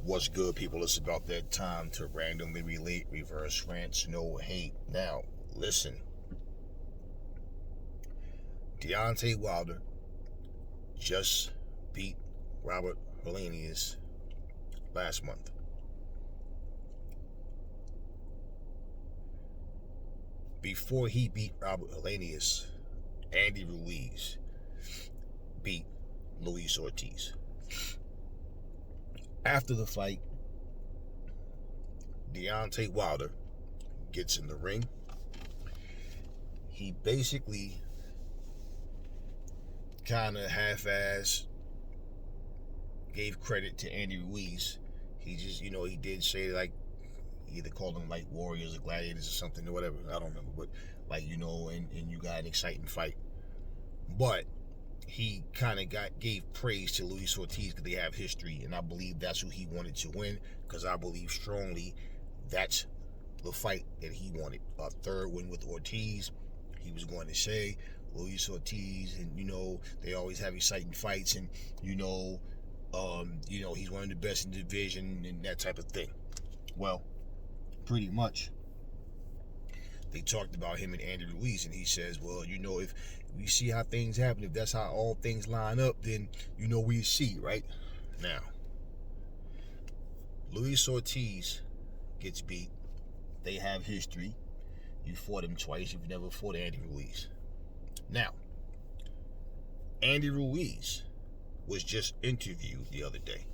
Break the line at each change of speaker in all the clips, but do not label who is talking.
What's good, people? It's about that time to randomly relate reverse rants, no hate. Now, listen. Deontay Wilder just beat Robert Helenius last month. Before he beat Robert Helenius, Andy Ruiz beat Luis Ortiz. After the fight, Deontay Wilder gets in the ring. He basically kind of half-ass gave credit to Andy Ruiz. He just, he did say, like, either called them like warriors or gladiators or something or whatever. I don't remember, but and you got an exciting fight. But he kind of gave praise to Luis Ortiz because they have history, and I believe that's who he wanted to win, because I believe strongly that's the fight that he wanted. A third win with Ortiz. He was going to say Luis Ortiz, and they always have exciting fights, and he's one of the best in the division and that type of thing. Well, pretty much they talked about him and Andy Ruiz, and he says, well, if we see how things happen, if that's how all things line up, then we see, right? Now, Luis Ortiz gets beat. They have history. You fought him twice. You've never fought Andy Ruiz. Now, Andy Ruiz was just interviewed the other day.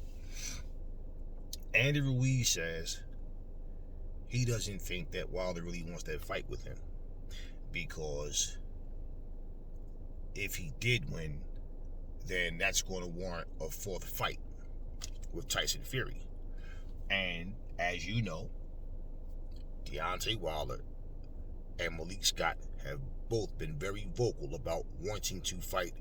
Andy Ruiz says he doesn't think that Wilder really wants that fight with him, because if he did win, then that's going to warrant a fourth fight with Tyson Fury. And as you know, Deontay Wilder and Malik Scott have both been very vocal about wanting to fight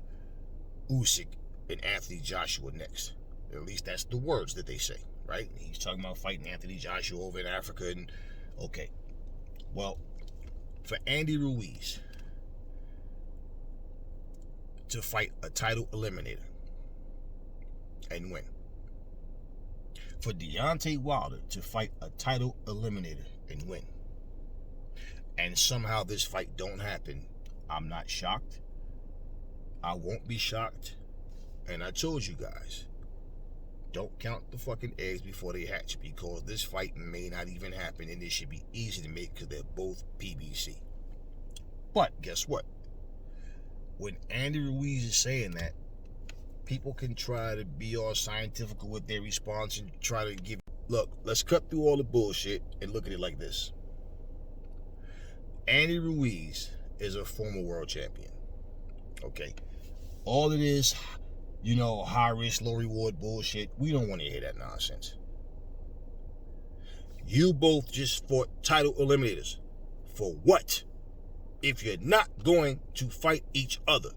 Usyk and Anthony Joshua next. At least that's the words that they say, right? He's talking about fighting Anthony Joshua over in Africa, and okay. Well, for Andy Ruiz to fight a title eliminator and win, for Deontay Wilder to fight a title eliminator and win, and somehow this fight don't happen, I'm not shocked. I won't be shocked. And I told you guys, don't count the fucking eggs before they hatch, because this fight may not even happen, and it should be easy to make because they're both PBC. But guess what? When Andy Ruiz is saying that, people can try to be all scientific with their response and try to give... Look, let's cut through all the bullshit and look at it like this. Andy Ruiz is a former world champion. Okay? All it is, high risk, low reward bullshit. We don't want to hear that nonsense. You both just fought title eliminators. For what? If you're not going to fight each other.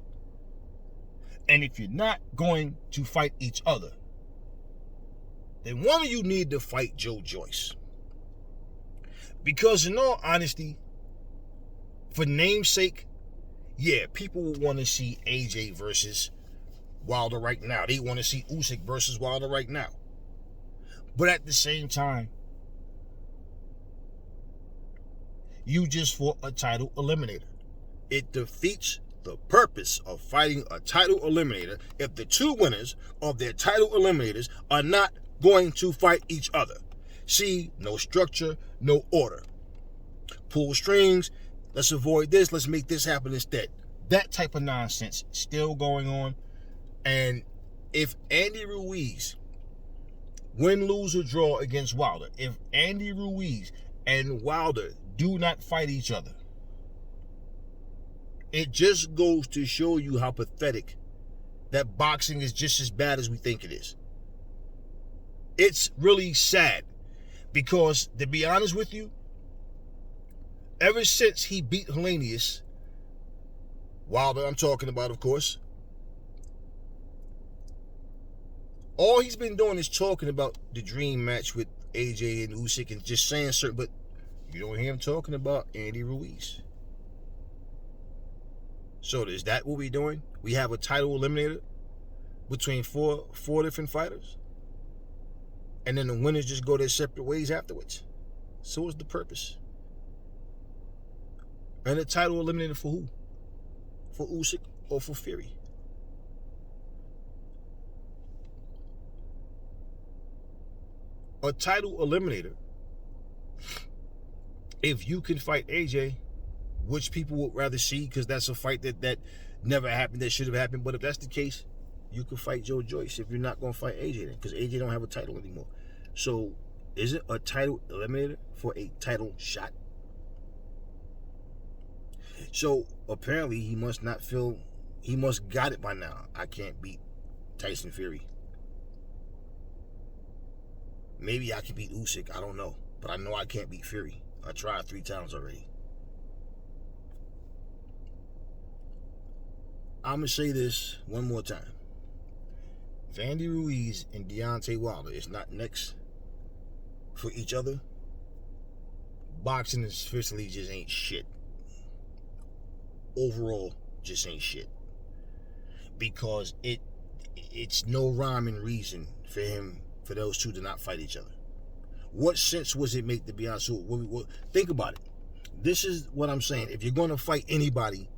And if you're not going to fight each other, then one of you need to fight Joe Joyce. Because in all honesty, for namesake, yeah, people will want to see AJ versus Wilder right now. They want to see Usyk versus Wilder right now. But at the same time, you just fought a title eliminator. It defeats the purpose of fighting a title eliminator if the two winners of their title eliminators are not going to fight each other. See, no structure, no order. Pull strings, let's avoid this, let's make this happen instead. That type of nonsense still going on. And if Andy Ruiz win, lose, or draw against Wilder, if Andy Ruiz and Wilder do not fight each other, it just goes to show you how pathetic that boxing is just as bad as we think it is. It's really sad, because to be honest with you, ever since he beat Helenius, Wilder I'm talking about, of course, all he's been doing is talking about the dream match with AJ and Usyk and just saying certain, but you don't hear him talking about Andy Ruiz. So is that what we're doing? We have a title eliminator between four different fighters? and then the winners just go their separate ways afterwards. So what's the purpose? And the title eliminated for who? For Usyk or for Fury? A title eliminator, if you can fight AJ, which people would rather see, because that's a fight that never happened, that should have happened. But if that's the case, you can fight Joe Joyce if you're not going to fight AJ then, because AJ don't have a title anymore. So is it a title eliminator for a title shot? So apparently he must not feel, he must got it by now. I can't beat Tyson Fury. Maybe I can beat Usyk, I don't know. But I know I can't beat Fury. I tried 3 times already. I'm going to say this one more time. If Andy Ruiz and Deontay Wilder is not next for each other, boxing officially just ain't shit. Overall, just ain't shit. Because it's no rhyme and reason for those two to not fight each other. What sense was it make to be honest? Think about it. This is what I'm saying. If you're going to fight anybody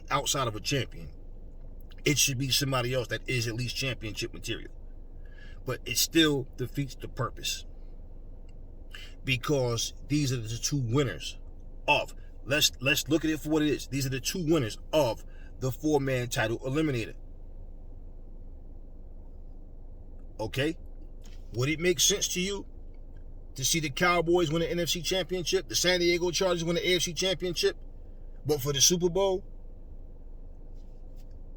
outside of a champion, it should be somebody else that is at least championship material. But it still defeats the purpose. Because these are the two winners of, let's look at it for what it is. These are the two winners of the 4-man title eliminator. Okay? Would it make sense to you to see the Cowboys win the NFC Championship, the San Diego Chargers win the AFC Championship, but for the Super Bowl,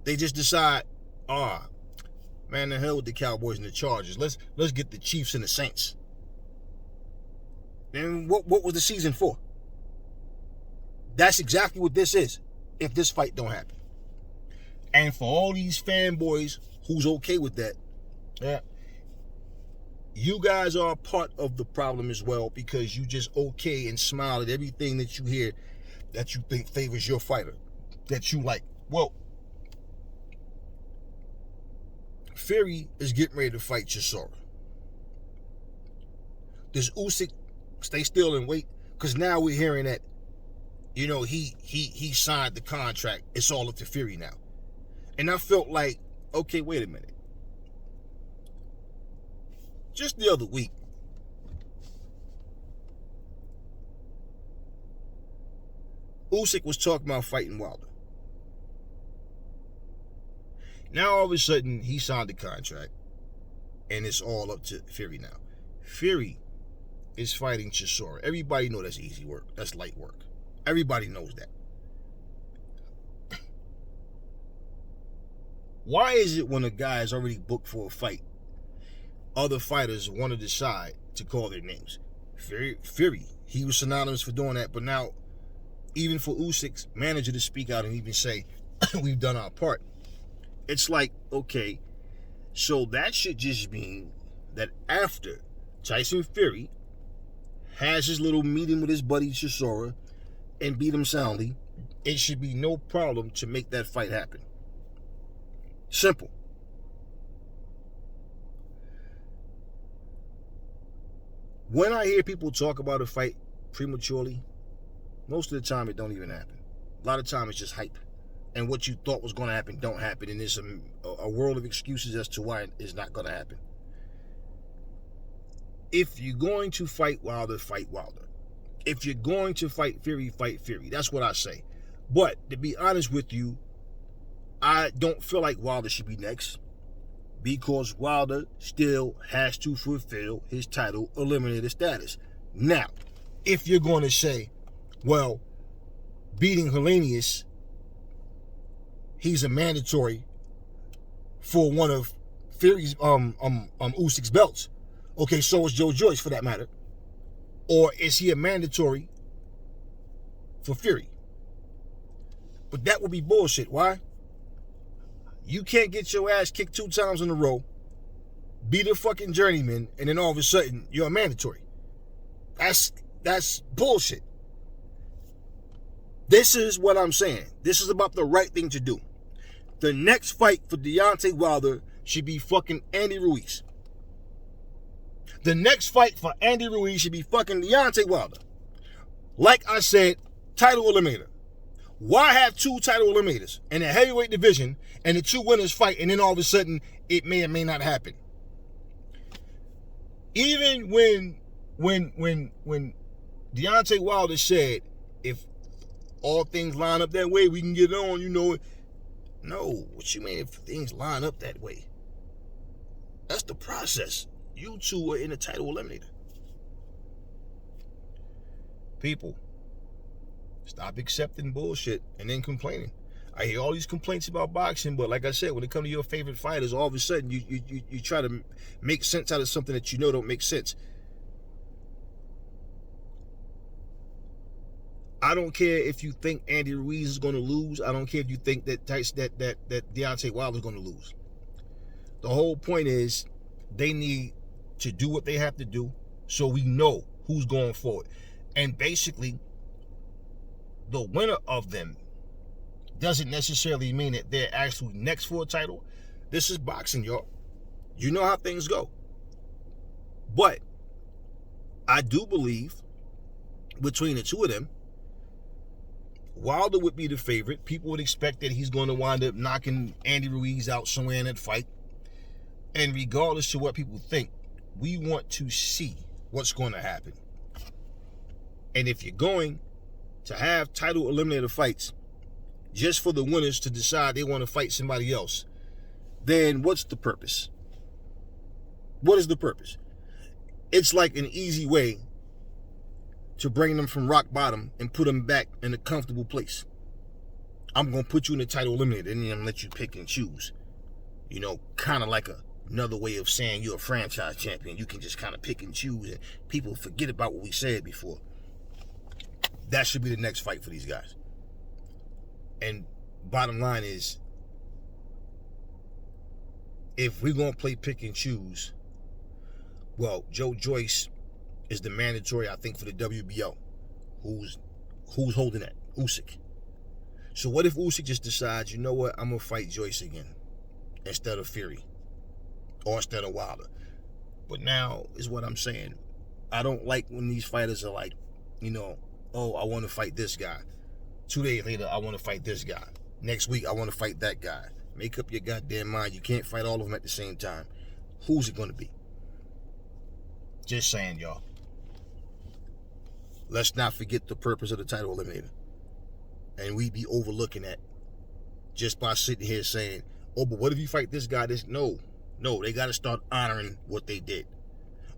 they just decide, man, the hell with the Cowboys and the Chargers. Let's get the Chiefs and the Saints. And what was the season for? That's exactly what this is, if this fight don't happen. And for all these fanboys who's okay with that, you guys are a part of the problem as well, because you just okay and smile at everything that you hear that you think favors your fighter, that you like. Well, Fury is getting ready to fight Chisora. Does Usyk stay still and wait? Because now we're hearing that, he signed the contract. It's all up to Fury now. And I felt like, okay, wait a minute. Just the other week, Usyk was talking about fighting Wilder. Now all of a sudden he signed the contract and it's all up to Fury now. Fury is fighting Chisora. Everybody knows that's easy work. That's light work. Everybody knows that. Why is it when a guy is already booked for a fight, other fighters want to decide to call their names? Fury, he was synonymous for doing that, but now even for Usyk's manager to speak out and even say, we've done our part. It's like, okay, so that should just mean that after Tyson Fury has his little meeting with his buddy Chisora and beat him soundly, it should be no problem to make that fight happen. Simple. When I hear people talk about a fight prematurely, most of the time it don't even happen. A lot of time it's just hype. And what you thought was going to happen don't happen. And there's a world of excuses as to why it's not going to happen. If you're going to fight Wilder, fight Wilder. If you're going to fight Fury, fight Fury. That's what I say. But to be honest with you, I don't feel like Wilder should be next, because Wilder still has to fulfill his title eliminator status. Now, if you're going to say, well, beating Helenius, he's a mandatory for one of Fury's Usyk's belts. Okay, so is Joe Joyce for that matter. Or is he a mandatory for Fury? But that would be bullshit. Why? You can't get your ass kicked 2 times in a row, be the fucking journeyman, and then all of a sudden you're a mandatory. That's bullshit. This is what I'm saying. This is about the right thing to do. The next fight for Deontay Wilder should be fucking Andy Ruiz. The next fight for Andy Ruiz should be fucking Deontay Wilder. Like I said, title eliminator. Why have two title eliminators in a heavyweight division and the two winners fight, and then all of a sudden it may or may not happen? Even when Deontay Wilder said, if all things line up that way, we can get on, you know it. No, what you mean if things line up that way? That's the process. You two are in a title eliminator. People, stop accepting bullshit and then complaining. I hear all these complaints about boxing, but like I said, when it comes to your favorite fighters, all of a sudden you try to make sense out of something that you know don't make sense. I don't care if you think Andy Ruiz is going to lose. I don't care if you think that Deontay Wilder is going to lose. The whole point is they need to do what they have to do so we know who's going forward. And basically, the winner of them doesn't necessarily mean that they're actually next for a title. This is boxing, y'all. You know how things go. But I do believe between the two of them, Wilder would be the favorite. People would expect that he's going to wind up knocking Andy Ruiz out somewhere in that fight. And regardless of what people think, we want to see what's going to happen. And if you're going to have title eliminator fights just for the winners to decide they want to fight somebody else, then what's the purpose? What is the purpose? It's like an easy way to bring them from rock bottom and put them back in a comfortable place. I'm going to put you in the title eliminator and then I'm going to let you pick and choose. You know, kind of like another way of saying you're a franchise champion. You can just kind of pick and choose and people forget about what we said before. That should be the next fight for these guys. And bottom line is, if we're going to play pick and choose, well, Joe Joyce is the mandatory, I think, for the WBO. Who's holding that? Usyk. So what if Usyk just decides, you know what, I'm going to fight Joyce again instead of Fury or instead of Wilder? But now is what I'm saying. I don't like when these fighters are like, you know, oh, I want to fight this guy. 2 days later, I want to fight this guy. Next week, I want to fight that guy. Make up your goddamn mind. You can't fight all of them at the same time. Who's it going to be? Just saying, y'all. Let's not forget the purpose of the title eliminator. And we be overlooking that just by sitting here saying, oh, but what if you fight this guy? No, they got to start honoring what they did,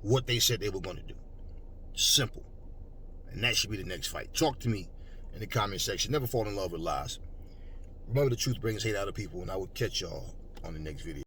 what they said they were going to do. Simple. And that should be the next fight. Talk to me in the comment section. Never fall in love with lies. Remember, the truth brings hate out of people, and I will catch y'all on the next video.